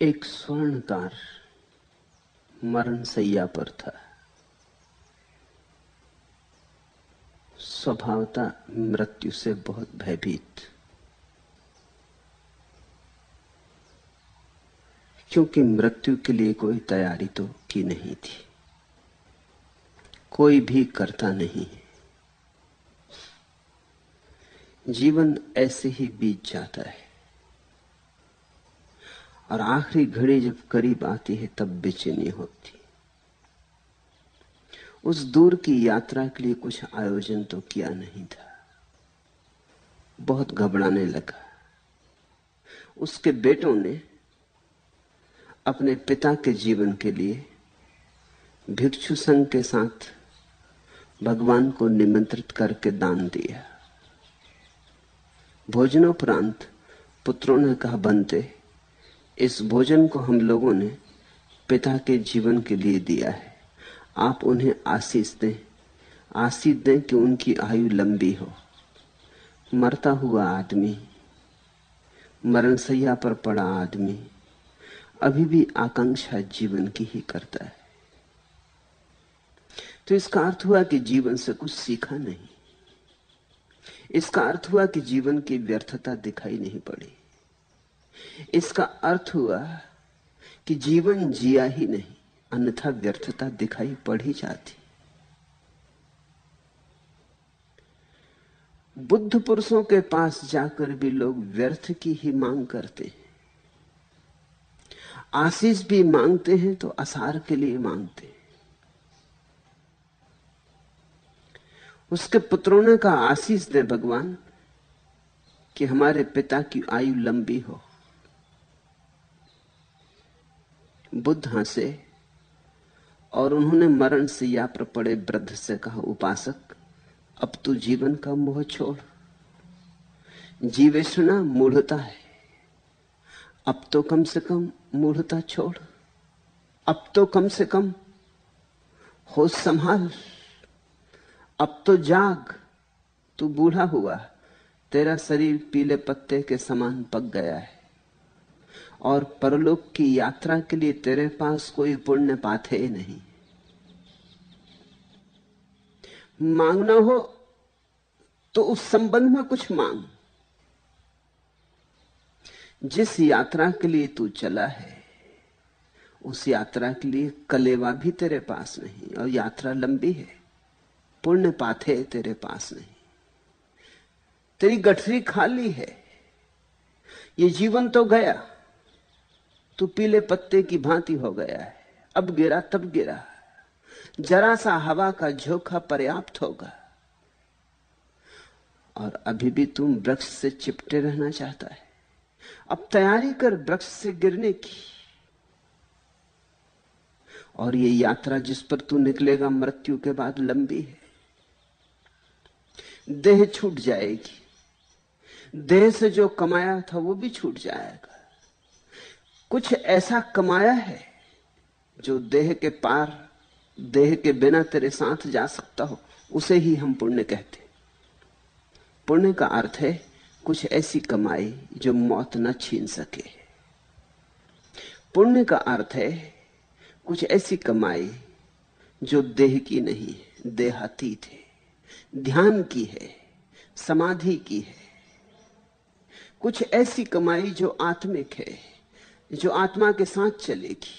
एक स्वर्णकार मरण शैया पर था। स्वभावतः मृत्यु से बहुत भयभीत, क्योंकि मृत्यु के लिए कोई तैयारी तो की नहीं थी, कोई भी करता नहीं। जीवन ऐसे ही बीत जाता है और आखिरी घड़ी जब करीब आती है तब बेचैनी होती। उस दूर की यात्रा के लिए कुछ आयोजन तो किया नहीं था। बहुत घबराने लगा। उसके बेटों ने अपने पिता के जीवन के लिए भिक्षु संघ के साथ भगवान को निमंत्रित करके दान दिया। भोजनोपरांत पुत्रों ने कहा, बनते इस भोजन को हम लोगों ने पिता के जीवन के लिए दिया है, आप उन्हें आशीष दें, आशीष दें कि उनकी आयु लंबी हो। मरता हुआ आदमी, मरणशैया पर पड़ा आदमी अभी भी आकांक्षा जीवन की ही करता है। तो इसका अर्थ हुआ कि जीवन से कुछ सीखा नहीं। इसका अर्थ हुआ कि जीवन की व्यर्थता दिखाई नहीं पड़ी। इसका अर्थ हुआ कि जीवन जिया ही नहीं, अन्यथा व्यर्थता दिखाई पड़ ही जाती। बुद्ध पुरुषों के पास जाकर भी लोग व्यर्थ की ही मांग करते हैं। आशीष भी मांगते हैं तो आसार के लिए मांगते हैं। उसके पुत्रों ने कहा, आशीष दे भगवान कि हमारे पिता की आयु लंबी हो। बुद्ध हंसे और उन्होंने मरण शैया पर पड़े वृद्ध से कहा, उपासक, अब तू जीवन का मोह छोड़। जीवेषणा मूढ़ता है, अब तो कम से कम मूढ़ता छोड़। अब तो कम से कम होश संभाल। अब तो जाग। तू बूढ़ा हुआ, तेरा शरीर पीले पत्ते के समान पक गया है और परलोक की यात्रा के लिए तेरे पास कोई पुण्य पाथे नहीं। मांगना हो तो उस संबंध में कुछ मांग। जिस यात्रा के लिए तू चला है उस यात्रा के लिए कलेवा भी तेरे पास नहीं, और यात्रा लंबी है। पुण्य पाथे तेरे पास नहीं, तेरी गठरी खाली है। ये जीवन तो गया, तू पीले पत्ते की भांति हो गया है। अब गिरा तब गिरा, जरा सा हवा का झोंका पर्याप्त होगा। और अभी भी तुम वृक्ष से चिपटे रहना चाहता है। अब तैयारी कर वृक्ष से गिरने की। और ये यात्रा जिस पर तू निकलेगा मृत्यु के बाद लंबी है। देह छूट जाएगी, देह से जो कमाया था वो भी छूट जाएगा। कुछ ऐसा कमाया है जो देह के पार, देह के बिना तेरे साथ जा सकता हो, उसे ही हम पुण्य कहते। पुण्य का अर्थ है कुछ ऐसी कमाई जो मौत न छीन सके। पुण्य का अर्थ है कुछ ऐसी कमाई जो देह की नहीं है, देहातीत है, ध्यान की है, समाधि की है। कुछ ऐसी कमाई जो आत्मिक है, जो आत्मा के साथ चलेगी,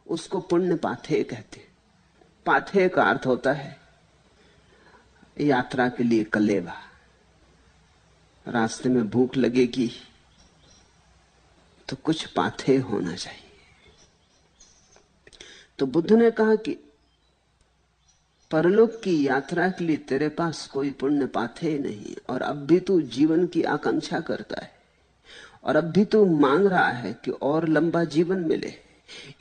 उसको पुण्य पाथेय कहते। पाथेय का अर्थ होता है यात्रा के लिए कलेवा। रास्ते में भूख लगेगी तो कुछ पाथेय होना चाहिए। तो बुद्ध ने कहा कि परलोक की यात्रा के लिए तेरे पास कोई पुण्य पाथेय नहीं, और अब भी तू जीवन की आकांक्षा करता है, और अब भी तू मांग रहा है कि और लंबा जीवन मिले।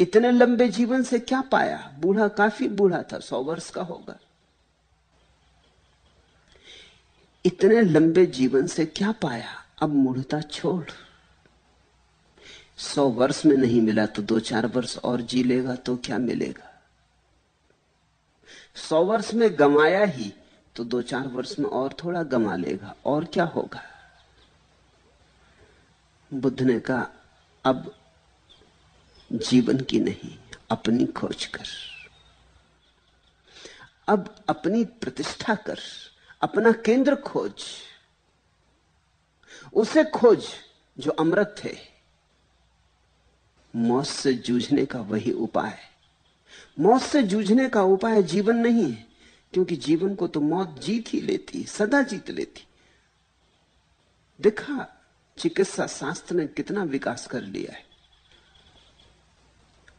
इतने लंबे जीवन से क्या पाया? बूढ़ा, काफी बूढ़ा था, 100 वर्ष का होगा। इतने लंबे जीवन से क्या पाया? अब मूढ़ता छोड़। 100 वर्ष में नहीं मिला तो 2-4 वर्ष और जी लेगा तो क्या मिलेगा? 100 वर्ष में गंवाया ही तो 2-4 वर्ष में और थोड़ा गंवा लेगा, और क्या होगा? बुद्ध ने कहा, अब जीवन की नहीं, अपनी खोज कर। अब अपनी प्रतिष्ठा कर, अपना केंद्र खोज, उसे खोज जो अमृत है। मौत से जूझने का वही उपाय है। मौत से जूझने का उपाय जीवन नहीं है, क्योंकि जीवन को तो मौत जीत ही लेती, सदा जीत लेती। देखा चिकित्सा शास्त्र ने कितना विकास कर लिया है,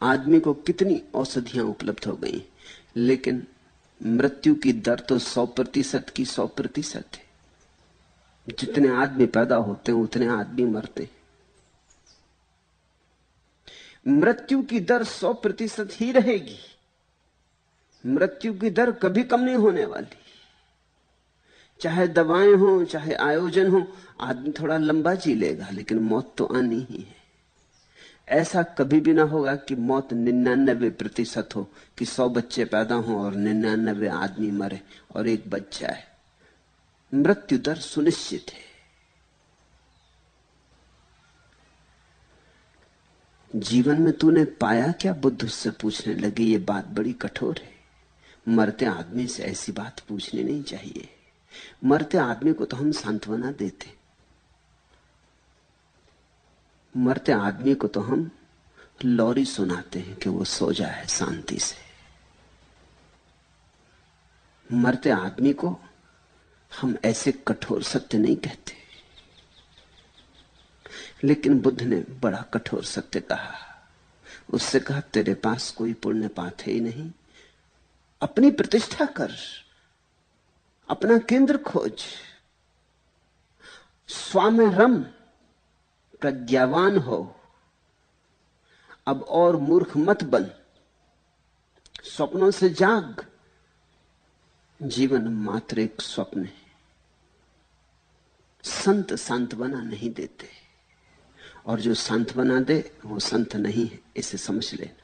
आदमी को कितनी औषधियां उपलब्ध हो गई, लेकिन मृत्यु की दर तो 100% की 100% है। जितने आदमी पैदा होते हैं उतने आदमी मरते हैं। मृत्यु की दर 100% ही रहेगी। मृत्यु की दर कभी कम नहीं होने वाली। चाहे दवाएं हो, चाहे आयोजन हो, आदमी थोड़ा लंबा जी लेगा, लेकिन मौत तो आनी ही है। ऐसा कभी भी ना होगा कि मौत 99% हो, कि 100 बच्चे पैदा हों और 99 आदमी मरे और एक बच जाए। मृत्यु दर सुनिश्चित है। जीवन में तूने पाया क्या? बुद्ध उससे पूछने लगे। ये बात बड़ी कठोर है। मरते आदमी से ऐसी बात पूछनी नहीं चाहिए। मरते आदमी को तो हम सांत्वना देते, मरते आदमी को तो हम लोरी सुनाते हैं कि वो सो जाए शांति से। मरते आदमी को हम ऐसे कठोर सत्य नहीं कहते। लेकिन बुद्ध ने बड़ा कठोर सत्य कहा। उससे कहा, तेरे पास कोई पुण्य पाप है ही नहीं, अपनी प्रतिष्ठा कर, अपना केंद्र खोज, स्वामे रम, प्रज्ञावान हो। अब और मूर्ख मत बन, स्वप्नों से जाग। जीवन मात्र एक स्वप्न है। संत सांत्वना नहीं देते, और जो सांत्वना दे वो संत नहीं है, इसे समझ लेना।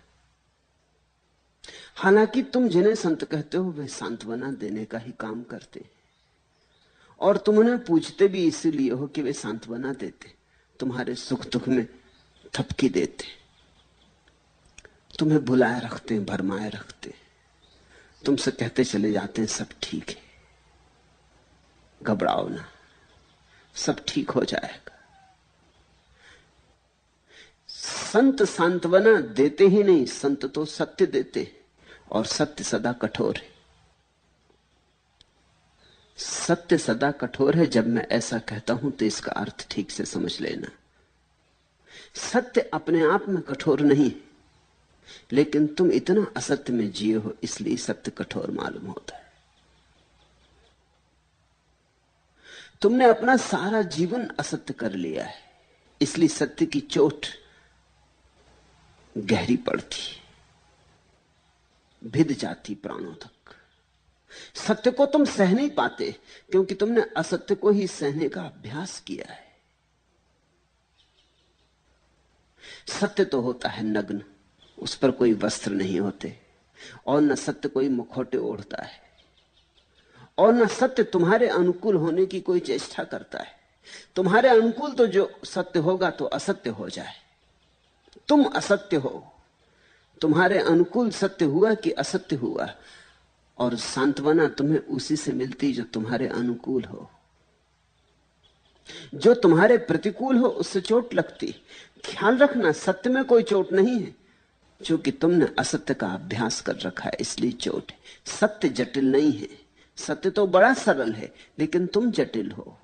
हालांकि तुम जिन्हें संत कहते हो वे सांत्वना देने का ही काम करते हैं, और तुम उन्हें पूछते भी इसीलिए हो कि वे सांत्वना देते, तुम्हारे सुख दुख में थपकी देते, तुम्हें भुलाए रखते हैं, भरमाए रखते हैं, तुमसे कहते चले जाते हैं सब ठीक है, घबराओ ना, सब ठीक हो जाएगा। संत सांत्वना देते ही नहीं, संत तो सत्य देते, और सत्य सदा कठोर है। सत्य सदा कठोर है। जब मैं ऐसा कहता हूं तो इसका अर्थ ठीक से समझ लेना। सत्य अपने आप में कठोर नहीं है, लेकिन तुम इतना असत्य में जिए हो इसलिए सत्य कठोर मालूम होता है। तुमने अपना सारा जीवन असत्य कर लिया है, इसलिए सत्य की चोट गहरी पड़ती, भिद जाती प्राणों तक। सत्य को तुम सह नहीं पाते क्योंकि तुमने असत्य को ही सहने का अभ्यास किया है। सत्य तो होता है नग्न, उस पर कोई वस्त्र नहीं होते, और न सत्य कोई मुखौटे ओढ़ता है, और न सत्य तुम्हारे अनुकूल होने की कोई चेष्टा करता है। तुम्हारे अनुकूल तो जो सत्य होगा तो असत्य हो जाए, तुम असत्य हो, तुम्हारे अनुकूल सत्य हुआ कि असत्य हुआ, और सांत्वना तुम्हें उसी से मिलती जो तुम्हारे अनुकूल हो। जो तुम्हारे प्रतिकूल हो उससे चोट लगती। ख्याल रखना, सत्य में कोई चोट नहीं है, क्योंकि तुमने असत्य का अभ्यास कर रखा है इसलिए चोट है। सत्य जटिल नहीं है, सत्य तो बड़ा सरल है, लेकिन तुम जटिल हो।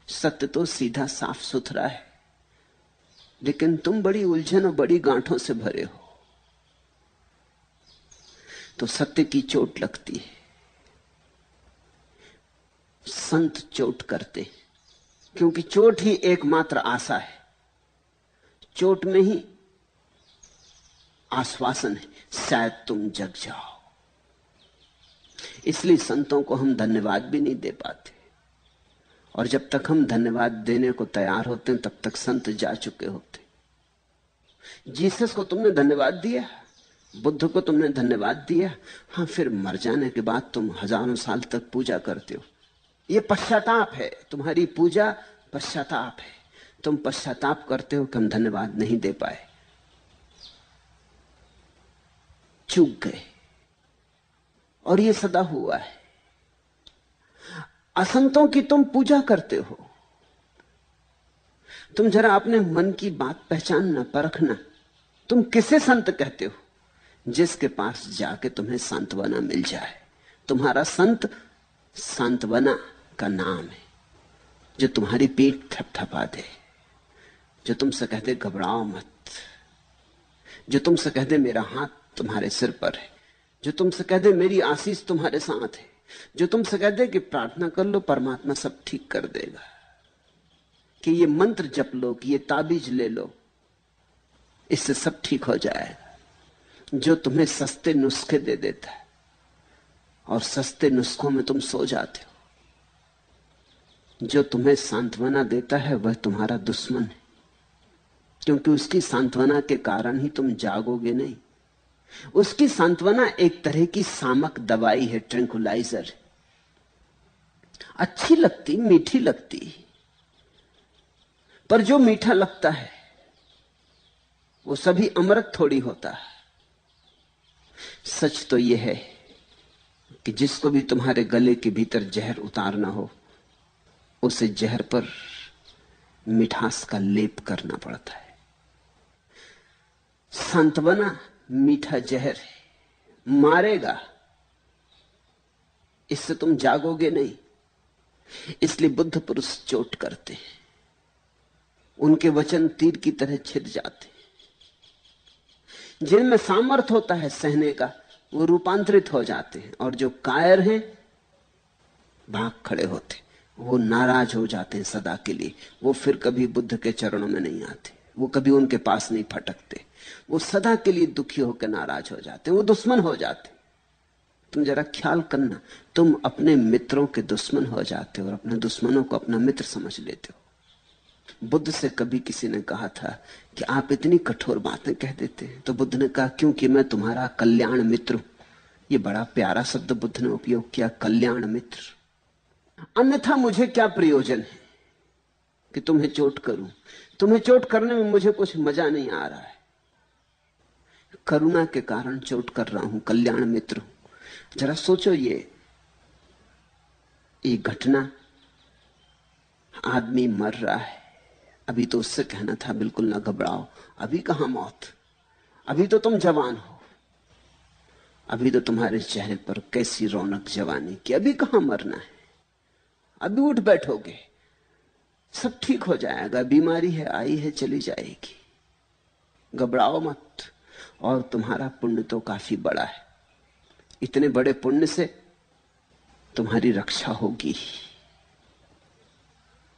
सत्य तो सीधा साफ सुथरा है, लेकिन तुम बड़ी उलझन और बड़ी गांठों से भरे हो, तो सत्य की चोट लगती है। संत चोट करते क्योंकि चोट ही एकमात्र आशा है, चोट में ही आश्वासन है, शायद तुम जग जाओ। इसलिए संतों को हम धन्यवाद भी नहीं दे पाते, और जब तक हम धन्यवाद देने को तैयार होते हैं तब तक संत जा चुके होते। जीसस को तुमने धन्यवाद दिया, बुद्ध को तुमने धन्यवाद दिया, हाँ, फिर मर जाने के बाद तुम हजारों साल तक पूजा करते हो। ये पश्चाताप है, तुम्हारी पूजा पश्चाताप है। तुम पश्चाताप करते हो कि हम धन्यवाद नहीं दे पाए, चूक गए, और ये सदा हुआ है। असंतों की तुम पूजा करते हो। तुम जरा अपने मन की बात पहचानना, परखना। तुम किसे संत कहते हो? जिसके पास जाके तुम्हें सांत्वना मिल जाए। तुम्हारा संत सांत्वना का नाम है, जो तुम्हारी पीठ थपथपा दे, जो तुमसे कहते घबराओ मत, जो तुमसे कहते मेरा हाथ तुम्हारे सिर पर है, जो तुमसे कहते मेरी आशीष तुम्हारे साथ है, जो तुमसे कहते कि प्रार्थना कर लो, परमात्मा सब ठीक कर देगा, कि ये मंत्र जप लो, कि ये ताबीज ले लो, इससे सब ठीक हो जाएगा। जो तुम्हें सस्ते नुस्खे दे देता है और सस्ते नुस्खों में तुम सो जाते हो। जो तुम्हें सांत्वना देता है वह तुम्हारा दुश्मन है, क्योंकि उसकी सांत्वना के कारण ही तुम जागोगे नहीं। उसकी सांत्वना एक तरह की सामक दवाई है, ट्रैंकुलाइजर। अच्छी लगती, मीठी लगती, पर जो मीठा लगता है वो सभी अमृत थोड़ी होता है। सच तो यह है कि जिसको भी तुम्हारे गले के भीतर जहर उतारना हो, उसे जहर पर मिठास का लेप करना पड़ता है। सांत्वना मीठा जहर है, मारेगा, इससे तुम जागोगे नहीं। इसलिए बुद्ध पुरुष चोट करते हैं, उनके वचन तीर की तरह छिद जाते हैं। जिनमें सामर्थ्य होता है सहने का, वो रूपांतरित हो जाते हैं, और जो कायर हैं भाग खड़े होते, वो नाराज हो जाते हैं सदा के लिए। वो फिर कभी बुद्ध के चरणों में नहीं आते, वो कभी उनके पास नहीं फटकते, वो सदा के लिए दुखी होकर नाराज हो जाते, वो दुश्मन हो जाते। तुम जरा ख्याल करना, तुम अपने मित्रों के दुश्मन हो जाते हो और अपने दुश्मनों को अपना मित्र समझ लेते हो। बुद्ध से कभी किसी ने कहा था कि आप इतनी कठोर बातें कह देते हैं, तो बुद्ध ने कहा क्योंकि मैं तुम्हारा कल्याण मित्र हूं। ये बड़ा प्यारा शब्द बुद्ध ने उपयोग किया, कल्याण मित्र। अन्यथा मुझे क्या प्रयोजन है कि तुम्हें चोट करूं? तुम्हें चोट करने में मुझे कुछ मजा नहीं आ रहा है। करुणा के कारण चोट कर रहा हूं, कल्याण मित्र हूं। जरा सोचो, ये घटना, आदमी मर रहा है, अभी तो उससे कहना था बिल्कुल ना घबराओ, अभी कहां मौत, अभी तो तुम जवान हो, अभी तो तुम्हारे चेहरे पर कैसी रौनक जवानी की, अभी कहां मरना है, अभी उठ बैठोगे, सब ठीक हो जाएगा, बीमारी है आई है चली जाएगी, घबराओ मत। और तुम्हारा पुण्य तो काफी बड़ा है, इतने बड़े पुण्य से तुम्हारी रक्षा होगी,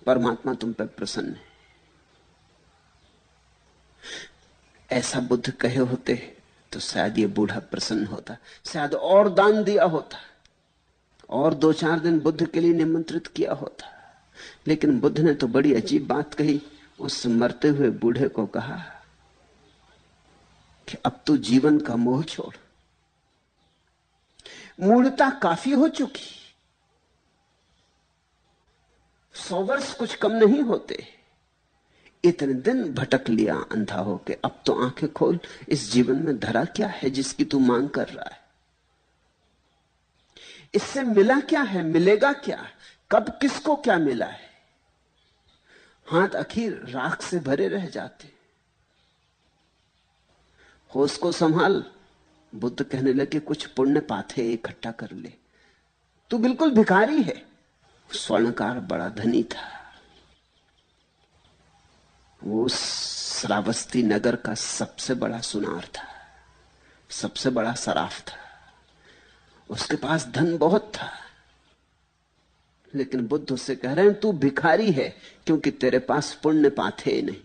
परमात्मा तुम पर प्रसन्न है। ऐसा बुद्ध कहे होते तो शायद ये बूढ़ा प्रसन्न होता, शायद और दान दिया होता, और 2-4 दिन बुद्ध के लिए निमंत्रित किया होता। लेकिन बुद्ध ने तो बड़ी अजीब बात कही। उस मरते हुए बूढ़े को कहा कि अब तू जीवन का मोह छोड़, मूढ़ता काफी हो चुकी, 100 वर्ष कुछ कम नहीं होते, इतने दिन भटक लिया अंधा होके, अब तो आंखें खोल, इस जीवन में धरा क्या है जिसकी तू मांग कर रहा है? इससे मिला क्या है, मिलेगा क्या, कब किसको क्या मिला है? हाथ आखिर राख से भरे रह जाते। होश को संभाल। बुद्ध कहने लगे कुछ पुण्य पाथे इकट्ठा कर ले, तू बिल्कुल भिखारी है। स्वर्णकार बड़ा धनी था, वो श्रावस्ती नगर का सबसे बड़ा सुनार था, सबसे बड़ा सराफ था, उसके पास धन बहुत था। लेकिन बुद्ध उससे कह रहे हैं तू भिखारी है, क्योंकि तेरे पास पुण्य पाथे नहीं,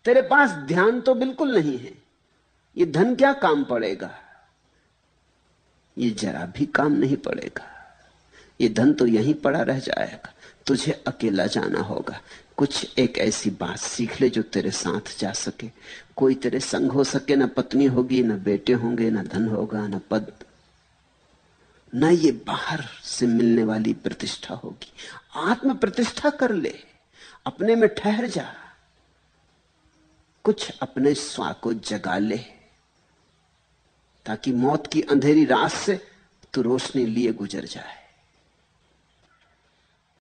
तेरे पास ध्यान तो बिल्कुल नहीं है। ये धन क्या काम पड़ेगा, ये जरा भी काम नहीं पड़ेगा, ये धन तो यहीं पड़ा रह जाएगा। तुझे अकेला जाना होगा, कुछ एक ऐसी बात सीख ले जो तेरे साथ जा सके, कोई तेरे संग हो सके। ना पत्नी होगी, ना बेटे होंगे, ना धन होगा, ना पद, ना ये बाहर से मिलने वाली प्रतिष्ठा होगी। आत्म प्रतिष्ठा कर ले, अपने में ठहर जा, कुछ अपने स्वा को जगा ले। ताकि मौत की अंधेरी रात से तू रोशनी लिए गुजर जाए।